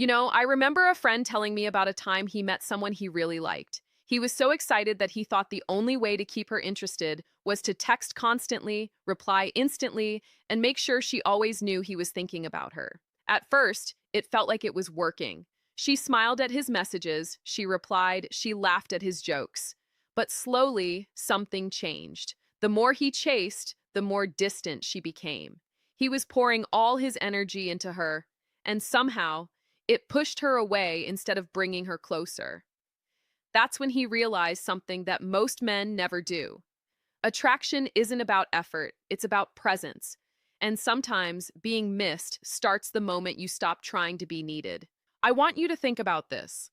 I remember a friend telling me about a time he met someone he really liked. He was so excited that he thought the only way to keep her interested was to text constantly, reply instantly, and make sure she always knew he was thinking about her. At first, it felt like it was working. She smiled at his messages, she replied, she laughed at his jokes. But slowly, something changed. The more he chased, the more distant she became. He was pouring all his energy into her, and somehow, it pushed her away instead of bringing her closer. That's when he realized something that most men never do. Attraction isn't about effort, it's about presence. And sometimes being missed starts the moment you stop trying to be needed. I want you to think about this.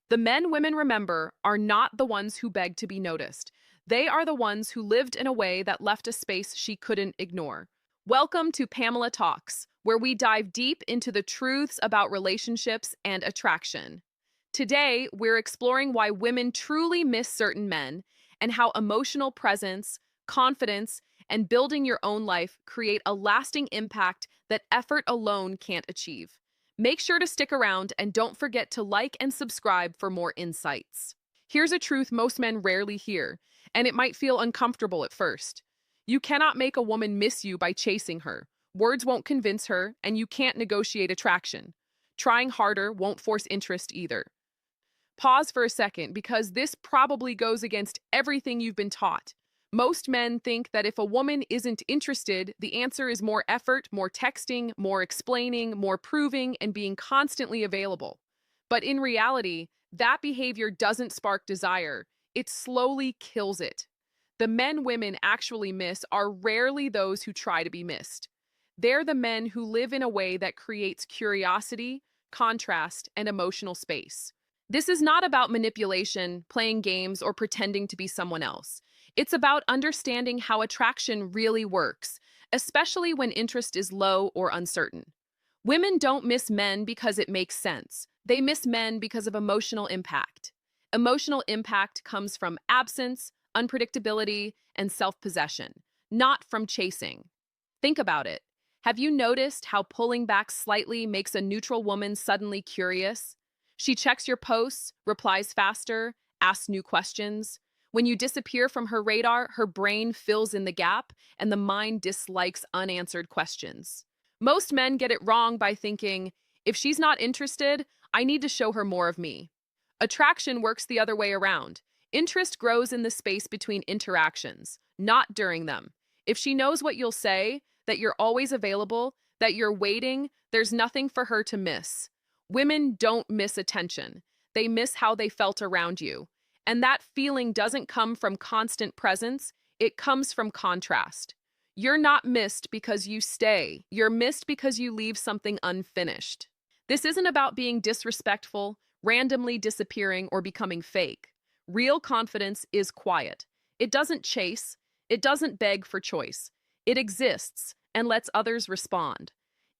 The men women remember are not the ones who begged to be noticed. They are the ones who lived in a way that left a space she couldn't ignore. Welcome to Pamela Talks, where we dive deep into the truths about relationships and attraction. Today, we're exploring why women truly miss certain men and how emotional presence, confidence, and building your own life create a lasting impact that effort alone can't achieve. Make sure to stick around and don't forget to like and subscribe for more insights. Here's a truth most men rarely hear, and it might feel uncomfortable at first. You cannot make a woman miss you by chasing her. Words won't convince her, and you can't negotiate attraction. Trying harder won't force interest either. Pause for a second because this probably goes against everything you've been taught. Most men think that if a woman isn't interested, the answer is more effort, more texting, more explaining, more proving, and being constantly available. But in reality, that behavior doesn't spark desire, it slowly kills it. The men women actually miss are rarely those who try to be missed. They're the men who live in a way that creates curiosity, contrast, and emotional space. This is not about manipulation, playing games, or pretending to be someone else. It's about understanding how attraction really works, especially when interest is low or uncertain. Women don't miss men because it makes sense. They miss men because of emotional impact. Emotional impact comes from absence, unpredictability, and self-possession, not from chasing. Think about it. Have you noticed how pulling back slightly makes a neutral woman suddenly curious? She checks your posts, replies faster, asks new questions. When you disappear from her radar, her brain fills in the gap, and the mind dislikes unanswered questions. Most men get it wrong by thinking, if she's not interested, I need to show her more of me. Attraction works the other way around. Interest grows in the space between interactions, not during them. If she knows what you'll say, that you're always available, that you're waiting, there's nothing for her to miss. Women don't miss attention. They miss how they felt around you. And that feeling doesn't come from constant presence, it comes from contrast. You're not missed because you stay. You're missed because you leave something unfinished. This isn't about being disrespectful, randomly disappearing, or becoming fake. Real confidence is quiet. It doesn't chase. It doesn't beg for choice. It exists and lets others respond.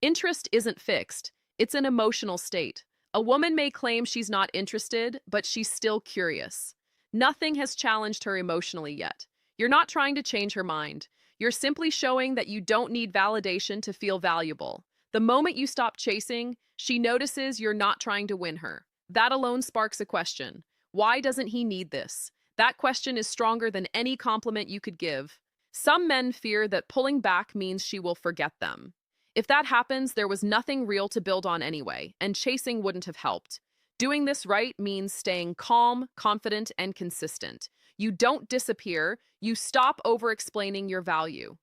Interest isn't fixed. It's an emotional state. A woman may claim she's not interested, but she's still curious. Nothing has challenged her emotionally yet. You're not trying to change her mind. You're simply showing that you don't need validation to feel valuable. The moment you stop chasing, she notices you're not trying to win her. That alone sparks a question. Why doesn't he need this? That question is stronger than any compliment you could give. Some men fear that pulling back means she will forget them. If that happens, there was nothing real to build on anyway, and chasing wouldn't have helped. Doing this right means staying calm, confident, and consistent. You don't disappear, you stop over-explaining your value.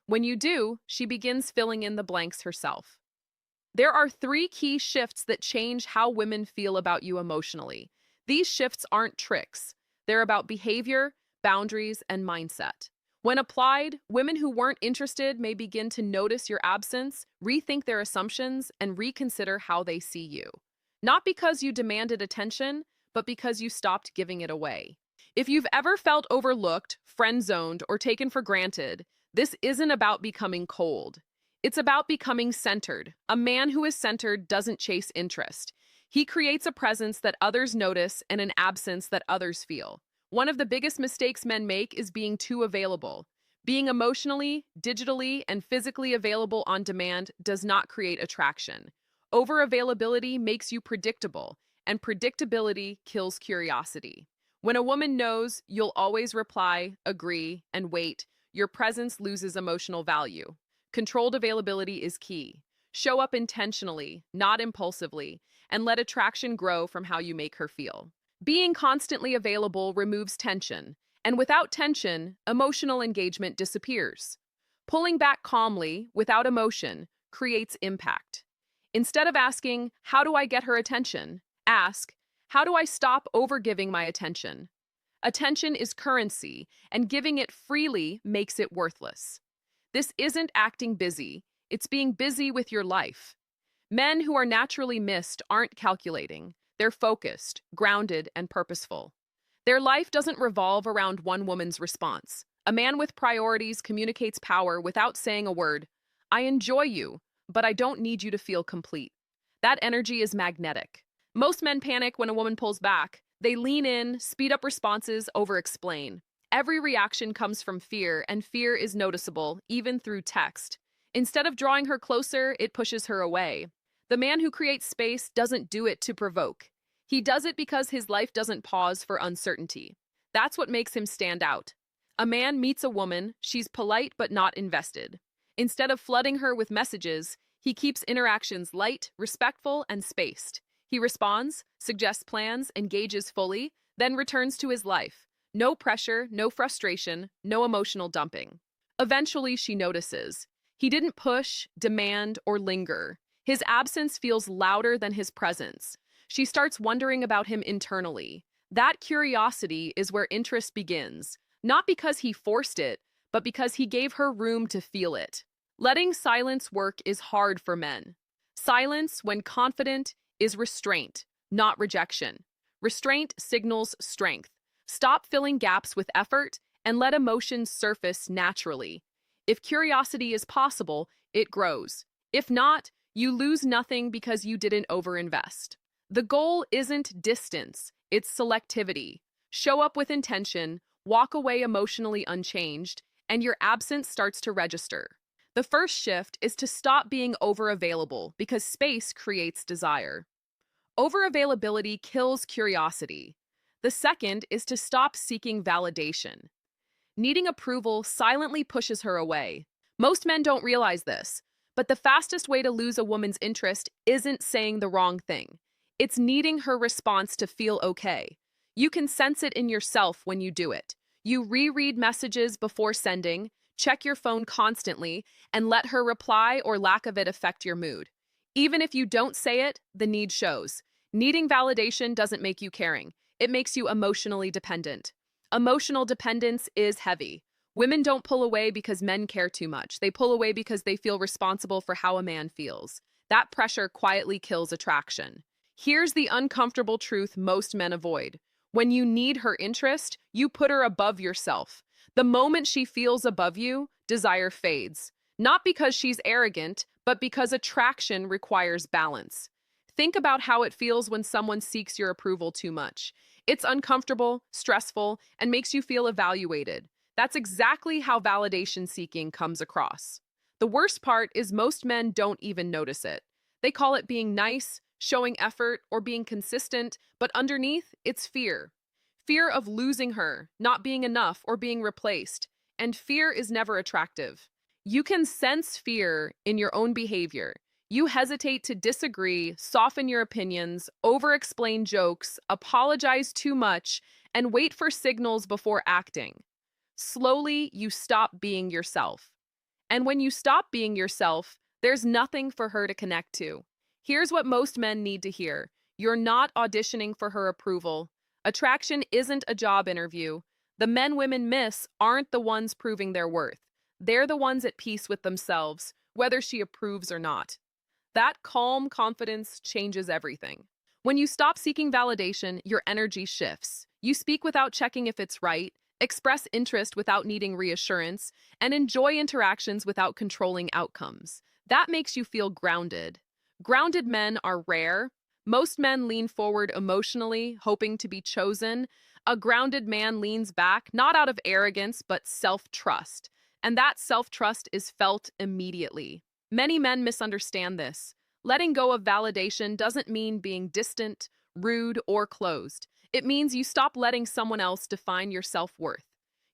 When you do, she begins filling in the blanks herself. There are 3 key shifts that change how women feel about you emotionally. These shifts aren't tricks. They're about behavior, boundaries, and mindset. When applied, women who weren't interested may begin to notice your absence, rethink their assumptions, and reconsider how they see you. Not because you demanded attention, but because you stopped giving it away. If you've ever felt overlooked, friend-zoned, or taken for granted, this isn't about becoming cold. It's about becoming centered. A man who is centered doesn't chase interest. He creates a presence that others notice and an absence that others feel. One of the biggest mistakes men make is being too available. Being emotionally, digitally, and physically available on demand does not create attraction. Over-availability makes you predictable, and predictability kills curiosity. When a woman knows you'll always reply, agree, and wait, your presence loses emotional value. Controlled availability is key. Show up intentionally, not impulsively, and let attraction grow from how you make her feel. Being constantly available removes tension, and without tension, emotional engagement disappears. Pulling back calmly, without emotion, creates impact. Instead of asking, "How do I get her attention?" ask, "How do I stop overgiving my attention?" Attention is currency, and giving it freely makes it worthless. This isn't acting busy, it's being busy with your life. Men who are naturally missed aren't calculating, they're focused, grounded, and purposeful. Their life doesn't revolve around one woman's response. A man with priorities communicates power without saying a word. "I enjoy you, but I don't need you to feel complete." That energy is magnetic. Most men panic when a woman pulls back. They lean in, speed up responses, over-explain. Every reaction comes from fear, and fear is noticeable, even through text. Instead of drawing her closer, it pushes her away. The man who creates space doesn't do it to provoke. He does it because his life doesn't pause for uncertainty. That's what makes him stand out. A man meets a woman, she's polite but not invested. Instead of flooding her with messages, he keeps interactions light, respectful, and spaced. He responds, suggests plans, engages fully, then returns to his life. No pressure, no frustration, no emotional dumping. Eventually, she notices. He didn't push, demand, or linger. His absence feels louder than his presence. She starts wondering about him internally. That curiosity is where interest begins, not because he forced it, but because he gave her room to feel it. Letting silence work is hard for men. Silence, when confident, is restraint, not rejection. Restraint signals strength. Stop filling gaps with effort and let emotions surface naturally. If curiosity is possible, it grows. If not, you lose nothing because you didn't overinvest. The goal isn't distance, it's selectivity. Show up with intention, walk away emotionally unchanged, and your absence starts to register. The first shift is to stop being overavailable because space creates desire. Overavailability kills curiosity. The second is to stop seeking validation. Needing approval silently pushes her away. Most men don't realize this, but the fastest way to lose a woman's interest isn't saying the wrong thing. It's needing her response to feel okay. You can sense it in yourself when you do it. You reread messages before sending, check your phone constantly, and let her reply or lack of it affect your mood. Even if you don't say it, the need shows. Needing validation doesn't make you caring. It makes you emotionally dependent. Emotional dependence is heavy. Women don't pull away because men care too much. They pull away because they feel responsible for how a man feels. That pressure quietly kills attraction. Here's the uncomfortable truth most men avoid. When you need her interest, you put her above yourself. The moment she feels above you, desire fades. Not because she's arrogant, but because attraction requires balance. Think about how it feels when someone seeks your approval too much. It's uncomfortable, stressful, and makes you feel evaluated. That's exactly how validation seeking comes across. The worst part is most men don't even notice it. They call it being nice, showing effort, or being consistent, but underneath, it's fear. Fear of losing her, not being enough, or being replaced. And fear is never attractive. You can sense fear in your own behavior. You hesitate to disagree, soften your opinions, over-explain jokes, apologize too much, and wait for signals before acting. Slowly, you stop being yourself. And when you stop being yourself, there's nothing for her to connect to. Here's what most men need to hear. You're not auditioning for her approval. Attraction isn't a job interview. The men women miss aren't the ones proving their worth. They're the ones at peace with themselves, whether she approves or not. That calm confidence changes everything. When you stop seeking validation, your energy shifts. You speak without checking if it's right, express interest without needing reassurance, and enjoy interactions without controlling outcomes. That makes you feel grounded. Grounded men are rare. Most men lean forward emotionally, hoping to be chosen. A grounded man leans back, not out of arrogance, but self-trust. And that self-trust is felt immediately. Many men misunderstand this. Letting go of validation doesn't mean being distant, rude, or closed. It means you stop letting someone else define your self-worth.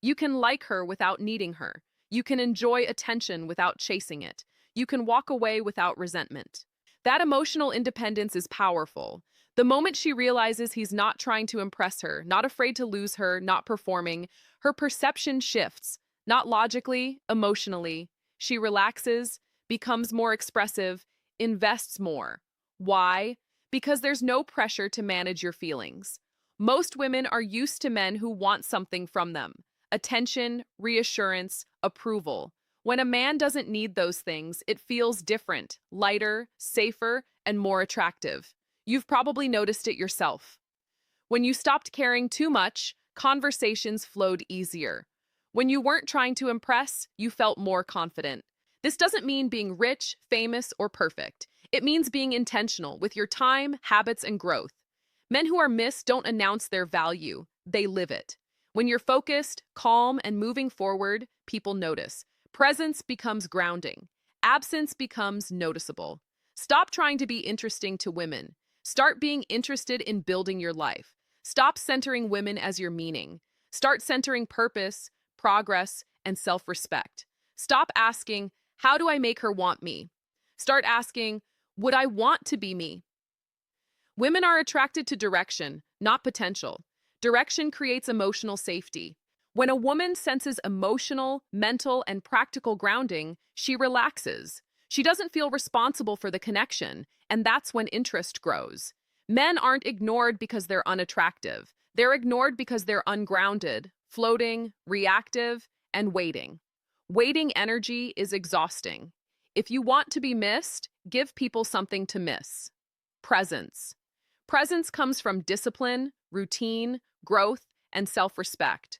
You can like her without needing her. You can enjoy attention without chasing it. You can walk away without resentment. That emotional independence is powerful. The moment she realizes he's not trying to impress her, not afraid to lose her, not performing, her perception shifts, not logically, emotionally. She relaxes, becomes more expressive, invests more. Why? Because there's no pressure to manage your feelings. Most women are used to men who want something from them: attention, reassurance, approval. When a man doesn't need those things, it feels different, lighter, safer, and more attractive. You've probably noticed it yourself. When you stopped caring too much, conversations flowed easier. When you weren't trying to impress, you felt more confident. This doesn't mean being rich, famous, or perfect. It means being intentional with your time, habits, and growth. Men who are missed don't announce their value, they live it. When you're focused, calm, and moving forward, people notice. Presence becomes grounding. Absence becomes noticeable. Stop trying to be interesting to women. Start being interested in building your life. Stop centering women as your meaning. Start centering purpose, progress, and self-respect. Stop asking, how do I make her want me? Start asking, would I want to be me? Women are attracted to direction, not potential. Direction creates emotional safety. When a woman senses emotional, mental, and practical grounding, she relaxes. She doesn't feel responsible for the connection, and that's when interest grows. Men aren't ignored because they're unattractive. They're ignored because they're ungrounded, floating, reactive, and waiting. Waiting energy is exhausting. If you want to be missed, give people something to miss. Presence. Presence comes from discipline, routine, growth, and self-respect.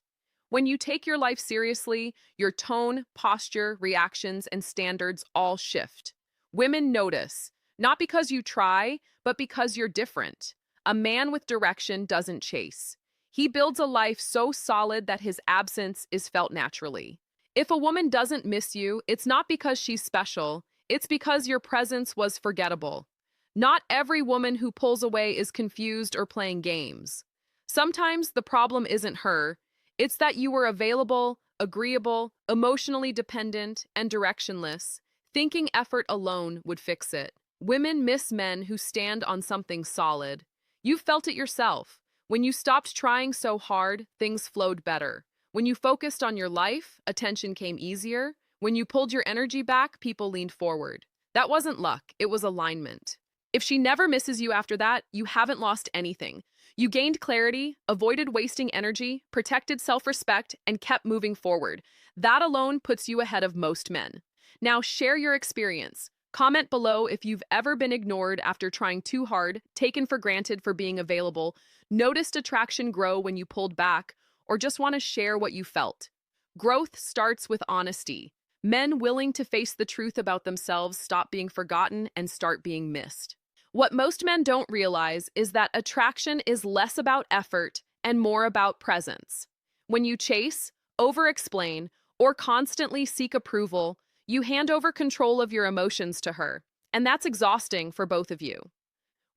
When you take your life seriously, your tone, posture, reactions, and standards all shift. Women notice, not because you try, but because you're different. A man with direction doesn't chase. He builds a life so solid that his absence is felt naturally. If a woman doesn't miss you, it's not because she's special, it's because your presence was forgettable. Not every woman who pulls away is confused or playing games. Sometimes the problem isn't her, it's that you were available, agreeable, emotionally dependent, and directionless. Thinking effort alone would fix it. Women miss men who stand on something solid. You've felt it yourself. When you stopped trying so hard, things flowed better. When you focused on your life, attention came easier. When you pulled your energy back, people leaned forward. That wasn't luck, it was alignment. If she never misses you after that, you haven't lost anything. You gained clarity, avoided wasting energy, protected self-respect, and kept moving forward. That alone puts you ahead of most men. Now share your experience. Comment below if you've ever been ignored after trying too hard, taken for granted for being available, noticed attraction grow when you pulled back, or just want to share what you felt. Growth starts with honesty. Men willing to face the truth about themselves stop being forgotten and start being missed. What most men don't realize is that attraction is less about effort and more about presence. When you chase, over-explain, or constantly seek approval, you hand over control of your emotions to her, and that's exhausting for both of you.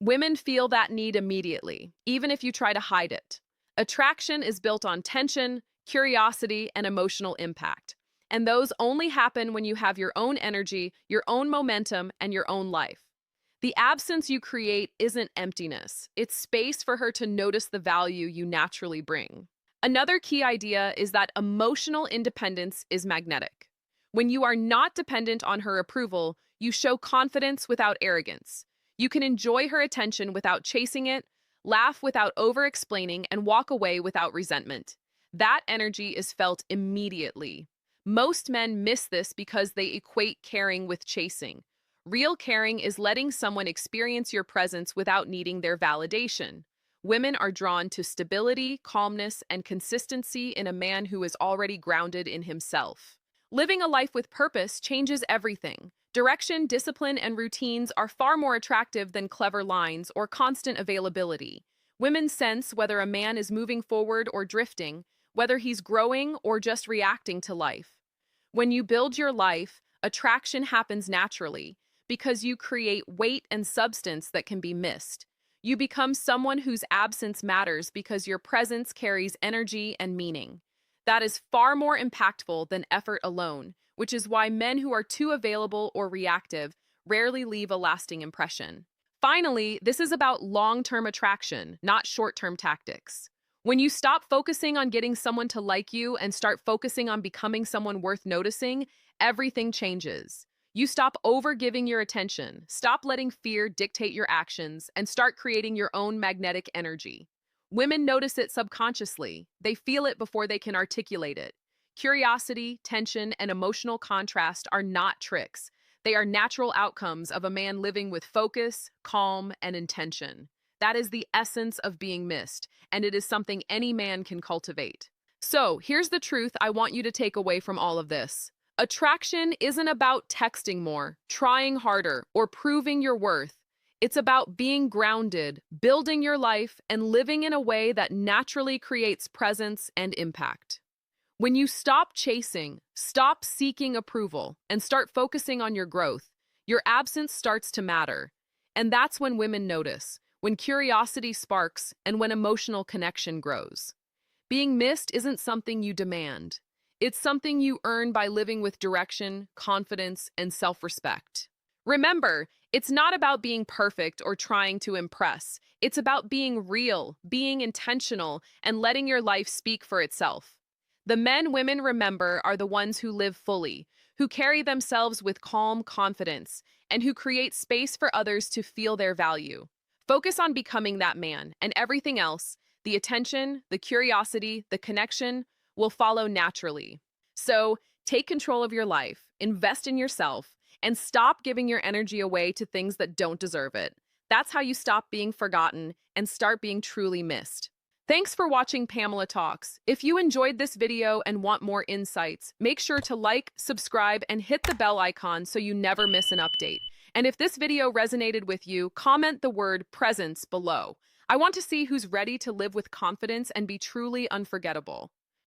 Women feel that need immediately, even if you try to hide it. Attraction is built on tension, curiosity, and emotional impact, and those only happen when you have your own energy, your own momentum, and your own life. The absence you create isn't emptiness. It's space for her to notice the value you naturally bring. Another key idea is that emotional independence is magnetic. When you are not dependent on her approval, you show confidence without arrogance. You can enjoy her attention without chasing it, laugh without over-explaining, and walk away without resentment. That energy is felt immediately. Most men miss this because they equate caring with chasing. Real caring is letting someone experience your presence without needing their validation. Women are drawn to stability, calmness, and consistency in a man who is already grounded in himself. Living a life with purpose changes everything. Direction, discipline, and routines are far more attractive than clever lines or constant availability. Women sense whether a man is moving forward or drifting, whether he's growing or just reacting to life. When you build your life, attraction happens naturally, because you create weight and substance that can be missed. You become someone whose absence matters because your presence carries energy and meaning. That is far more impactful than effort alone, which is why men who are too available or reactive rarely leave a lasting impression. Finally, this is about long-term attraction, not short-term tactics. When you stop focusing on getting someone to like you and start focusing on becoming someone worth noticing, everything changes. You stop overgiving your attention, stop letting fear dictate your actions, and start creating your own magnetic energy. Women notice it subconsciously. They feel it before they can articulate it. Curiosity, tension, and emotional contrast are not tricks. They are natural outcomes of a man living with focus, calm, and intention. That is the essence of being missed, and it is something any man can cultivate. So, here's the truth I want you to take away from all of this. Attraction isn't about texting more, trying harder, or proving your worth. It's about being grounded, building your life, and living in a way that naturally creates presence and impact. When you stop chasing, stop seeking approval, and start focusing on your growth, your absence starts to matter. And that's when women notice, when curiosity sparks, and when emotional connection grows. Being missed isn't something you demand. It's something you earn by living with direction, confidence, and self-respect. Remember, it's not about being perfect or trying to impress. It's about being real, being intentional, and letting your life speak for itself. The men women remember are the ones who live fully, who carry themselves with calm confidence, and who create space for others to feel their value. Focus on becoming that man, and everything else, the attention, the curiosity, the connection, will follow naturally. So, take control of your life, invest in yourself, and stop giving your energy away to things that don't deserve it. That's how you stop being forgotten and start being truly missed. Thanks for watching Pamela Talks. If you enjoyed this video and want more insights, make sure to like, subscribe, and hit the bell icon so you never miss an update. And if this video resonated with you, comment the word presence below. I want to see who's ready to live with confidence and be truly unforgettable.